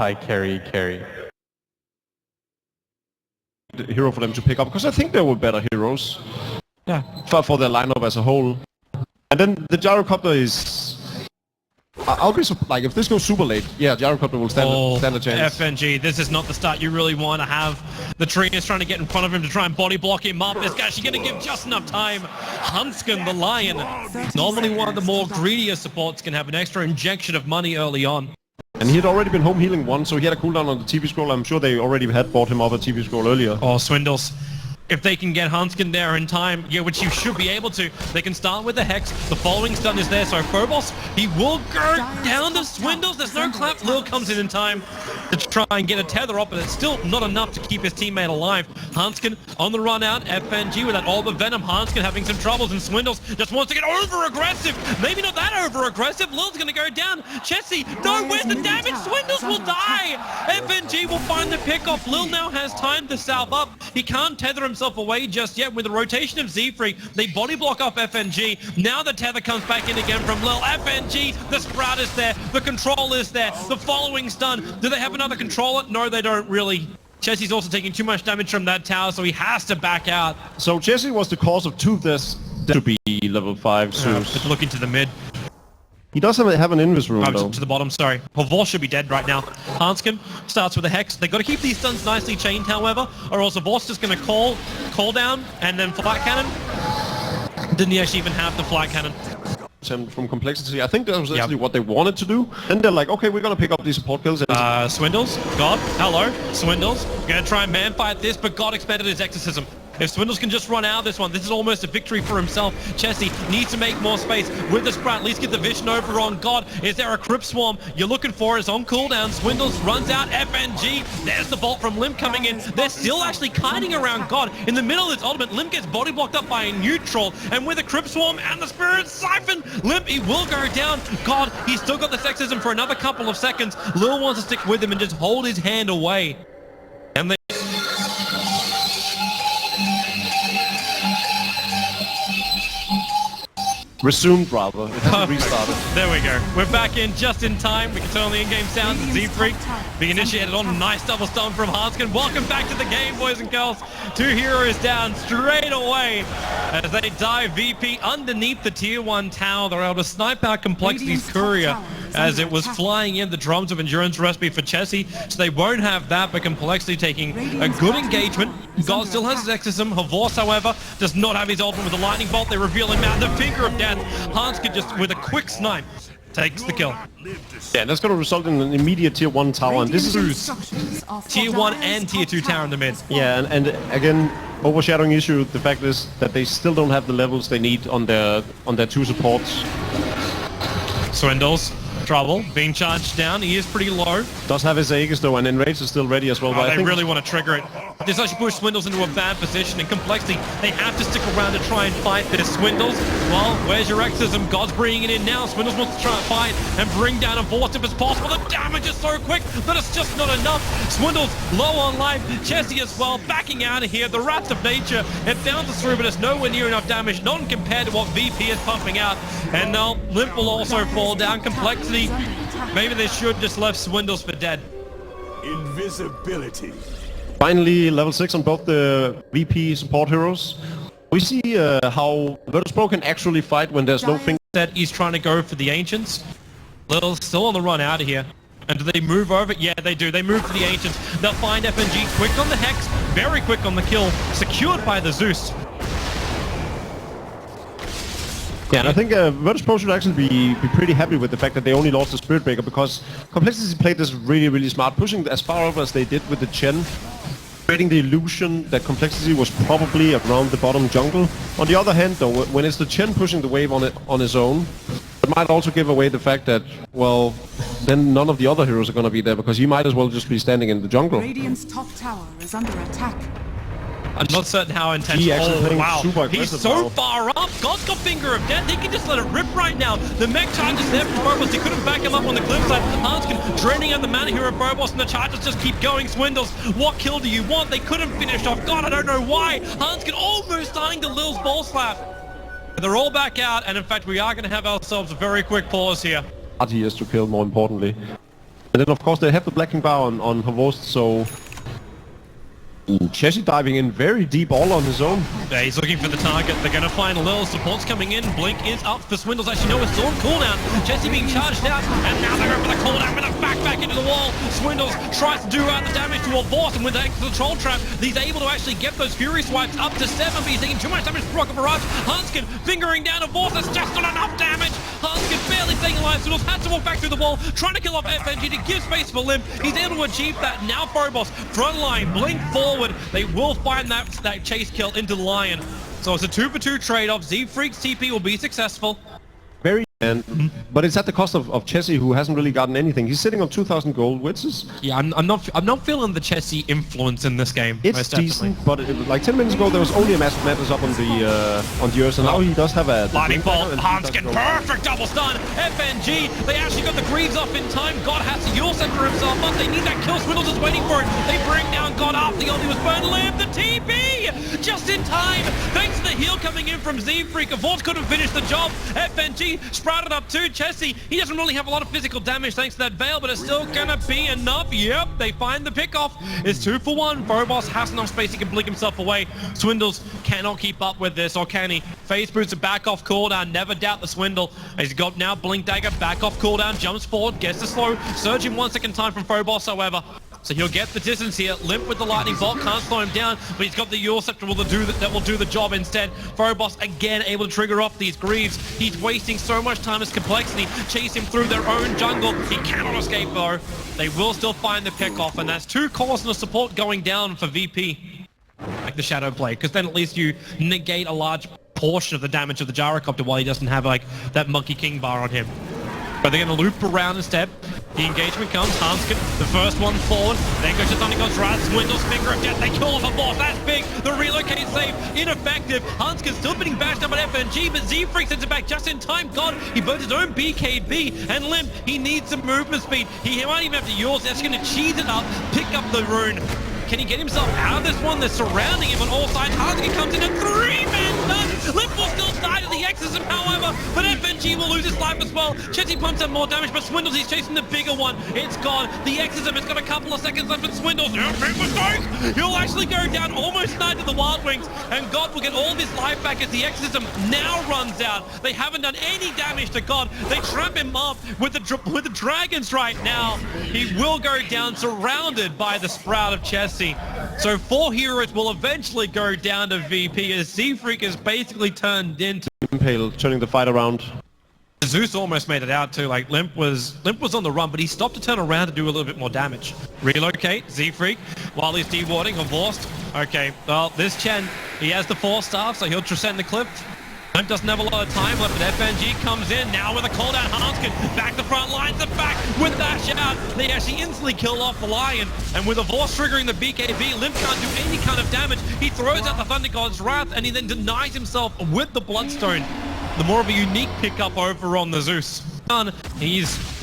High carry. The hero for them to pick up, because I think they were better heroes. Yeah. For their lineup as a whole. And then the gyrocopter is... I'll be like, if this goes super late, yeah, gyrocopter will stand a chance. FNG, this is not the start you really want to have. The tree is trying to get in front of him to try and body block him up. It's actually going to give just enough time. Huntskin, the lion, normally one of the more greedier supports, can have an extra injection of money early on. And he had already been home healing once, so he had a cooldown on the TV scroll. I'm sure they already had bought him up a TV scroll earlier. Oh, Swindles. If they can get Huntskin there in time, yeah, which you should be able to, they can start with the Hex. The following stun is there, so Phobos, he will go down to Swindles. There's no clap. Lil comes in time to try and get a tether up, but it's still not enough to keep his teammate alive. Huntskin on the run out. FNG with that Orb of Venom. Huntskin having some troubles, and Swindles just wants to get over-aggressive. Maybe not that over-aggressive. Lil's going to go down. Chessie, no, where's the damage? Swindles will die. FNG will find the pickoff. Lil now has time to salve up. He can't tether himself away just yet. With the rotation of Z3, they body block off FNG. Now the tether comes back in again from Lil. FNG, the Sprout is there, the control is there, the following stun. Do they have another controller? No, they don't really. Chessie's also taking too much damage from that tower, so he has to back out. So Chessie was the cause of two deaths to be level 5 Zeus. Just looking to the mid. He does have an invis room, though. To the bottom, sorry. Pavor should be dead right now. Hanskin starts with a Hex. They've got to keep these stuns nicely chained, however, or else Vor's just going to call down, and then flat cannon. Didn't he actually even have the flat cannon? From Complexity. I think that was actually what they wanted to do. Then they're like, okay, we're going to pick up these support kills. Swindles. God. Hello. Swindles. Going to try and man fight this, but God expended his exorcism. If Swindles can just run out of this one, this is almost a victory for himself. Chessie needs to make more space with the Sprout. At least get the vision over on God. Is there a Crypt Swarm? You're looking for is on cooldown. Swindles runs out. FNG. There's the Bolt from Limp coming in. They're still actually kiting around God. In the middle of this ultimate, Limp gets body blocked up by a neutral. And with a Crypt Swarm and the Spirit Siphon, Limp, he will go down. God, he's still got the sexism for another couple of seconds. Lil wants to stick with him and just hold his hand away. And they... Resumed, rather. It hasn't restarted. There we go. We're back in just in time. We can turn on the in-game sounds. Z-Freak being initiated on. Nice double stun from Hanskin. Welcome back to the game, boys and girls. 2 heroes down straight away as they dive VP underneath the tier 1 tower. They're able to snipe out Complexity's courier as it was flying in. The drums of endurance recipe for Chessie, so they won't have that, but Complexity taking a good engagement. God still has his exorcism. Havorce, however, does not have his ultimate with the lightning bolt. They reveal him out. The finger of death. Hanskin just with a quick snipe takes the kill. Yeah, that's going to result in an immediate tier 1 tower, and this is tier 1 and tier 2 tower in the mid. Yeah, and again, overshadowing issue, the fact is that they still don't have the levels they need on their 2 supports. Swindles. Trouble being charged down. He is pretty low. Does have his Aegis though, and Enrage is still ready as well. But they really want to trigger it. This actually pushed Swindles into a bad position. In Complexity, they have to stick around to try and fight this. Swindles, well, where's your exorcism? God's bringing it in now. Swindles wants to try and fight and bring down a Vorce if it's possible. The damage is so quick that it's just not enough. Swindles low on life. Chessie as well, backing out of here. The Rats of Nature, it bounces through, but it's nowhere near enough damage, not compared to what VP is pumping out. And now Limp will also fall down. Complexity, maybe they should just left Swindles for dead. Invisibility. Finally, level 6 on both the VP support heroes. We see how Virtus.pro can actually fight when there's no finger. Said he's trying to go for the Ancients. Lil's still on the run out of here. And do they move over? Yeah, they do. They move for the Ancients. They'll find FNG quick on the Hex, very quick on the kill, secured by the Zeus. Yeah, and I think Virtus.pro should actually be pretty happy with the fact that they only lost the Spirit Breaker, because Complexity played this really, really smart, pushing as far over as they did with the Chen, creating the illusion that Complexity was probably around the bottom jungle. On the other hand, though, when it's the Chen pushing the wave on his own, it might also give away the fact that, well, then none of the other heroes are going to be there, because he might as well just be standing in the jungle. Radiant's top tower is under attack. I'm not certain how intense. Wow, he's so far up. God's got Finger of Death. He can just let it rip right now. The mech charges there from Phobos. He couldn't back him up on the cliff side. Hanskin draining out the mana here of Phobos, and the charges just keep going. Swindles, what kill do you want? They couldn't finish off. God, I don't know why. Hanskin almost dying to Lil's ball slap. They're all back out, and in fact, we are going to have ourselves a very quick pause here. He has to kill, more importantly. And then of course they have the Black King bar on Havost, so... Chessie diving in very deep all on his own. Yeah, he's looking for the target. They're going to find Lil. Support's coming in. Blink is up for Swindles. Actually, no, it's still on cooldown. Chessie being charged out, and now they're going for the cooldown with a back into the wall. Swindles tries to do out the damage to a boss, and with the control trap, he's able to actually get those Fury Swipes up to 7, but he's taking too much damage from Rocket Barrage. Hanskin fingering down a boss. That's just not enough damage. Hanskin barely staying alive. Swindles had to walk back through the wall, trying to kill off FNG to give space for Limp. He's able to achieve that. Now Phobos, front line, Blink forward. They will find that chase kill into the Lion. So it's a 2-for-2 trade-off. Z-Freak's TP will be successful. Very, but it's at the cost of Chessie, who hasn't really gotten anything. He's sitting on 2,000 gold, which is... Yeah, I'm not feeling the Chessie influence in this game. It's decent, but like 10 minutes ago there was only a Massive Madness up on the Earth, and now he does have a... Lightning Bolt, Hanskin, perfect double stun. FNG, they actually got the Greaves off in time. God has to Yule Scepter himself, but they need that kill. Swindles is waiting for it. They bring down God up. The ulti was burned. Live the TP! Just in time, thanks to the heal coming in from Z-Freak. Avort couldn't finish the job. FNG sprouted up too. Chessie, he doesn't really have a lot of physical damage thanks to that Veil, but it's still gonna be enough. Yep, they find the pickoff. It's 2 for 1. Phobos has enough space, he can blink himself away. Swindles cannot keep up with this, or can he? Phase boots are back off cooldown. Never doubt the Swindle. He's got now Blink Dagger back off cooldown, jumps forward, gets the slow, surging 1 second time from Phobos, however. So he'll get the distance here. Limp with the Lightning Bolt, can't slow him down, but he's got the Yule Scepter that will do the job instead. Phobos again able to trigger off these Greaves. He's wasting so much time as Complexity chase him through their own jungle. He cannot escape though. They will still find the pickoff, and that's 2 cores and a support going down for VP. Like the Shadow Blade, because then at least you negate a large portion of the damage of the Gyrocopter while he doesn't have like that Monkey King bar on him. But they're going to loop around instead. The engagement comes. Hanskin, the first one forward. Then goes to Thundergod's Wrath. Swindles, Finger of Death. They kill off a boss. That's big. The relocate save, ineffective. Hanskin still being bashed up by FNG, but Z-Freak sends it back just in time. God, he burns his own BKB. And Limp, he needs some movement speed. He might even have to use. That's going to cheese it up, pick up the rune. Can he get himself out of this one? They're surrounding him on all sides. Hanskin comes in a 3-man nut. Limp will still die to the exorcism, however, but FNG will lose his life as well. Chessie pumps out more damage, but Swindles, he's chasing the bigger one. It's gone. The exorcism has got a couple of seconds left, but Swindles, big mistake. He'll actually go down, almost died to the Wild Wings, and God will get all of his life back as the exorcism now runs out. They haven't done any damage to God. They trap him up with the dragons right now. He will go down, surrounded by the Sprout of Chessie. So 4 heroes will eventually go down to VP as Z-Freak is basically turned into Impale, turning the fight around. Zeus almost made it out too. Like Limp was on the run, but he stopped to turn around to do a little bit more damage. Relocate, Z-Freak, while he's dewarding Vorst. Okay, well, this Chen, he has the 4 staff, so he'll transcend the cliff. Limp doesn't have a lot of time left, but FNG comes in now with a call down. Hanskin back the front lines, the back with Dash out. They actually instantly kill off the Lion, and with a Vorst triggering the BKB, Limp can't do any kind of damage. He throws out the Thunder God's Wrath, and he then denies himself with the Bloodstone. The more of a unique pickup over on the Zeus.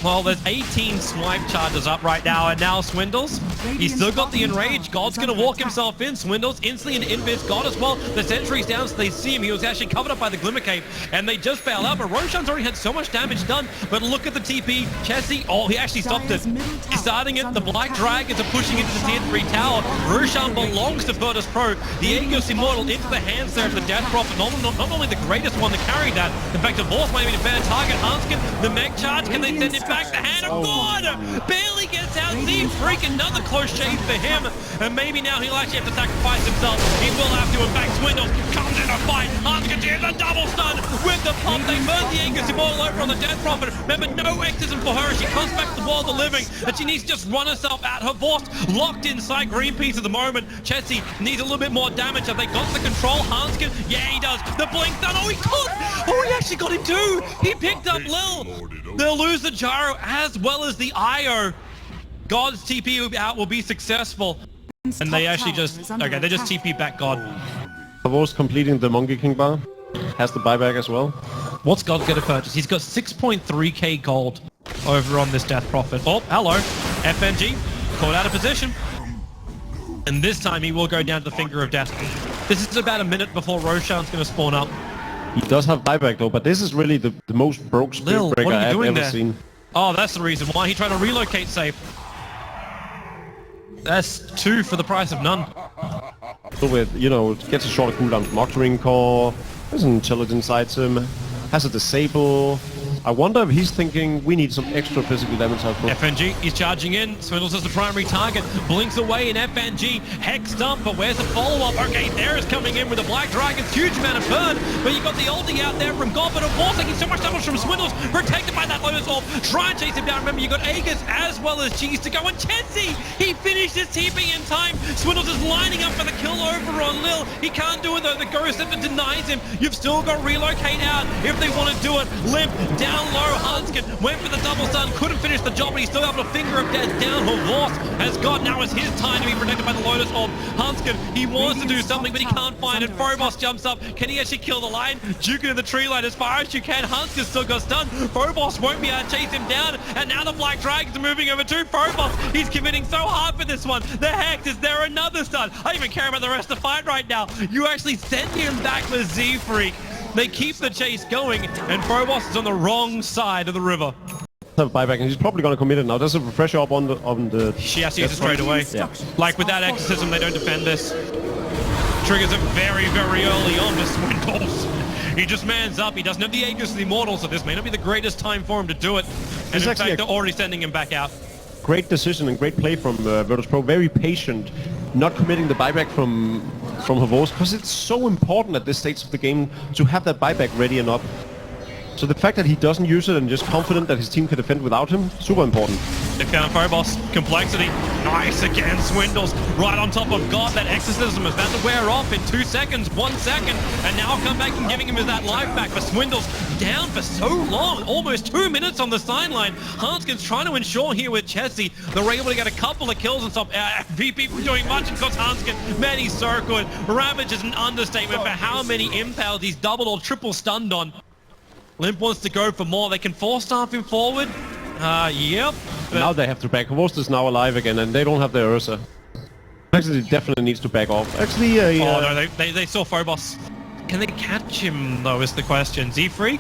Well, there's 18 swipe charges up right now, and now Swindles, he's still got the Enrage. God's gonna walk himself in. Swindles instantly into Invis. God as well. The sentry's down, so they see him. He was actually covered up by the Glimmer Cape, and they just bail out. But Roshan's already had so much damage done. But look at the TP. Chessie, oh, he actually stopped it. He's starting it. The Black Dragons are pushing into the tier 3 tower. Roshan belongs to Virtus Pro. The Aegis Immortal into the hands there of the Death Prophet. Not only the greatest one to carry that. In fact, Divorce might be a better target. Hanskin, the mech charge, can they send it back? The hand of God barely gets out. Z-Freak, another close shave for him, and maybe now he'll actually have to sacrifice himself. He will have to. In fact, Swindles comes in a fight. Hanskin gets a double stun with the pump. They burn the Aegis Immortal over on the Death Prophet. Remember, no exorcism for her as she comes back to the world of the living, and she needs to just run herself out. Her Vorst locked inside Greenpeace at the moment. Chessie needs a little bit more damage. Have they got the control? Hanskin, yeah, he does. The blink stun. Oh, he caught. Oh, he actually got him too. He picked up Lil. They'll lose the Gyro as well as the IO. God's TP out will be successful. And they actually just, okay, they just TP back God. Vorst completing the Monkey King bar. Has the buyback as well. What's God going to purchase? He's got 6.3k gold over on this Death Prophet. Oh, hello. FNG, caught out of position. And this time he will go down to the Finger of Death. This is about a minute before Roshan's going to spawn up. He does have buyback though, but this is really the most broke Spirit Breaker I've ever seen. Oh, that's the reason why. He tried to relocate safe. That's 2 for the price of none. So with, you know, gets a shorter cooldown from Octarine Core, has an intelligence item, has a disable. I wonder if he's thinking we need some extra physical damage output. FNG, he's charging in. Swindles is the primary target. Blinks away in FNG. Hex dump, but where's the follow-up? Okay, there is coming in with the Black Dragons. Huge amount of burn, but you got the ulti out there from God, but of course taking so much damage from Swindles. Protected by that Lotus Orb. Try and chase him down. Remember, you got Aegis as well as Cheese to go. And Chessie, he finished his TP in time. Swindles is lining up for the kill over on Lil. He can't do it though. The Ghost Scepter denies him. You've still got Relocate out if they want to do it. Limp down low. Hanskin went for the double stun, couldn't finish the job, but he's still able to finger of death down. Horvath has got, now is his time to be protected by the Lotus Orb. Hanskin, he wants to do something, but he can't find it. Phobos jumps up. Can he actually kill the line? Juking in the tree line as far as you can. Hanskin still got stunned. Phobos won't be able to chase him down, and now the Black Dragons are moving over to Phobos. He's committing so hard for this one. The Hex, is there another stun? I don't even care about the rest of the fight right now. You actually send him back with Z-Freak. They keep the chase going, and Phobos is on the wrong side of the river. Have buyback, and he's probably going to commit it now. There's a refresher up on the. She has to use it straight away. Yeah. Like with that exorcism, they don't defend this. Triggers it very, very early on to Swindles. He just mans up. He doesn't have the Aegis of the Immortal, so this may not be the greatest time for him to do it. And in fact, they're already sending him back out. Great decision and great play from Virtus Pro. Very patient, not committing the buyback from Horvath, because it's so important at this stage of the game to have that buyback ready and up. So the fact that he doesn't use it and just confident that his team can defend without him, super important. They found Phobos. Complexity. Nice again. Swindles right on top of God. That exorcism is about to wear off in 2 seconds, 1 second. And now come back and giving him that life back. But Swindles down for so long. Almost 2 minutes on the sideline. Hanskin's trying to ensure here with Chessie. They're able to get a couple of kills and stop VP from doing much. Of course, Hanskin, man, he's so good. Ravage is an understatement for how many impales he's doubled or triple stunned on. Limp wants to go for more. They can force-staff him forward. Yep. Now they have to back. Horvath is now alive again, and they don't have their Ursa. Actually, definitely needs to back off. Actually, oh no, they saw Phobos. Can they catch him though? Is the question. Z-Freak.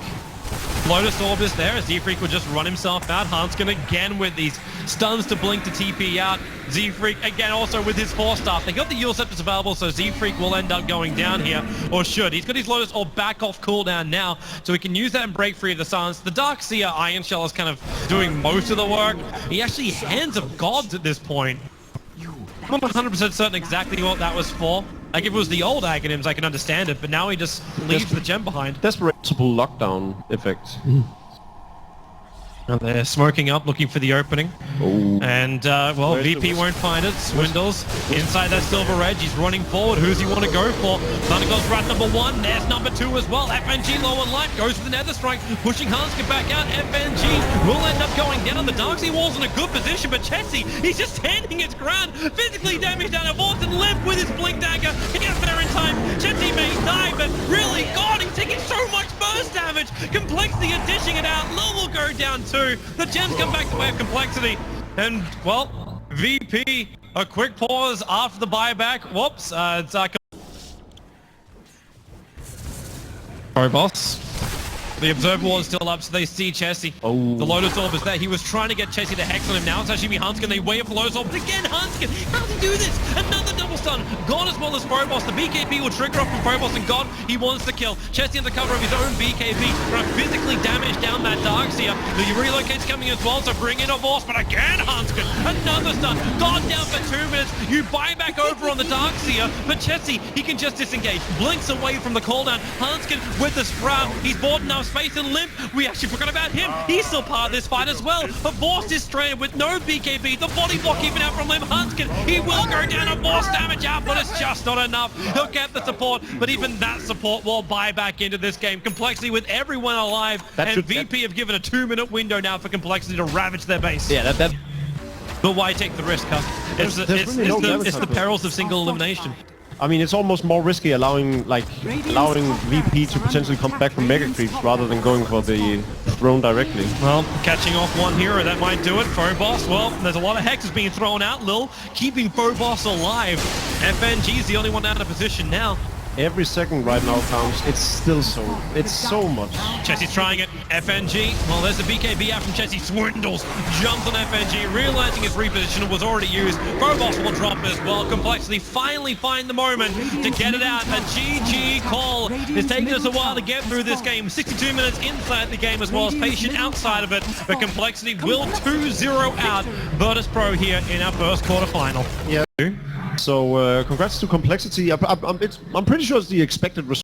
Lotus Orb is there. Z-Freak will just run himself out. Hanskin again with these stuns to blink to TP out. Z-Freak again also with his Force Staff. They got the Eul Scepters available, so Z-Freak will end up going down here, or should. He's got his Lotus Orb back off cooldown now, so he can use that and break free of the silence. The Darkseer Iron Shell is kind of doing most of the work. He actually Hands of Gods at this point. I'm not 100% certain exactly what that was for. Like, if it was the old Aghanims, I can understand it, but now he just leaves the gem behind. Desperate lockdown effect. And they're smoking up, looking for the opening. Oh. And, well, VP won't find it. Swindles inside that Silver Edge. He's running forward. Who's he want to go for? Thundergod's rat number 1. There's number 2 as well. FNG low on life. Goes for the Nether Strike. Pushing Hanskin back out. FNG will end up going down. The Darkseer Wall's in a good position, but Chessie, he's just standing his ground. Physically damaged down at Vorton. Limp with his Blink Dagger. He gets there in time. Chessie may die, but really, God, he's taking so much burst damage. Complexity are dishing it out. Lil will go down too. The gems come back the way of Complexity. And, well, VP, a quick pause after the buyback. Whoops, it's Phobos. The Observer Wall is still up, so they see Chessie. Oh. The Lotus Orb is there. He was trying to get Chessie to Hex on him. Now it's actually be Hanskin. They wait for the Lotus Orb. But again, Hanskin, how does he do this? Another double stun. God as well as Phobos. The BKB will trigger off from Phobos, and God, he wants to kill. Chessie on the cover of his own BKB. Trying to physically damage down that Darkseer. The Relocate's coming as well, so bring in a Force. But again, Hanskin, another stun. God down for 2 minutes. You buy back over on the Darkseer, but Chessie, he can just disengage. Blinks away from the cooldown. Hanskin with the Sprout. He's bought enough space, and Limp, we actually forgot about him. He's still part of this fight as well. But Vorst is stranded with no BKB. The body block keeping out from Limp. Hanskin, he will go down and Vorst damage out, but it's just not enough. He'll get the support, but even that support will buy back into this game. Complexity with everyone alive, and VP have given a 2-minute window now for Complexity to ravage their base. Yeah, that. But why take the risk, huh? It's the perils of single elimination. I mean, it's almost more risky allowing VP to potentially come back from Mega Creeps rather than going for the throne directly. Well, catching off one hero, that might do it. Phobos, well, there's a lot of hexes being thrown out. Lil keeping Phobos alive. FNG's the only one out of position now. Every second right now counts. It's still so much. Chessie's trying it. FNG. Well, there's the BKB out from Chessie. Swindles. Jumps on FNG, realizing his reposition was already used. Phobos will drop as well. Complexity finally find the moment to get it out. A GG CoL. It's taken us a while to get through this game. 62 minutes inside the game as well as patient outside of it. But Complexity will 2-0 out Virtus.pro here in our first quarterfinal. Yeah. So congrats to Complexity. I'm pretty sure it's the expected result.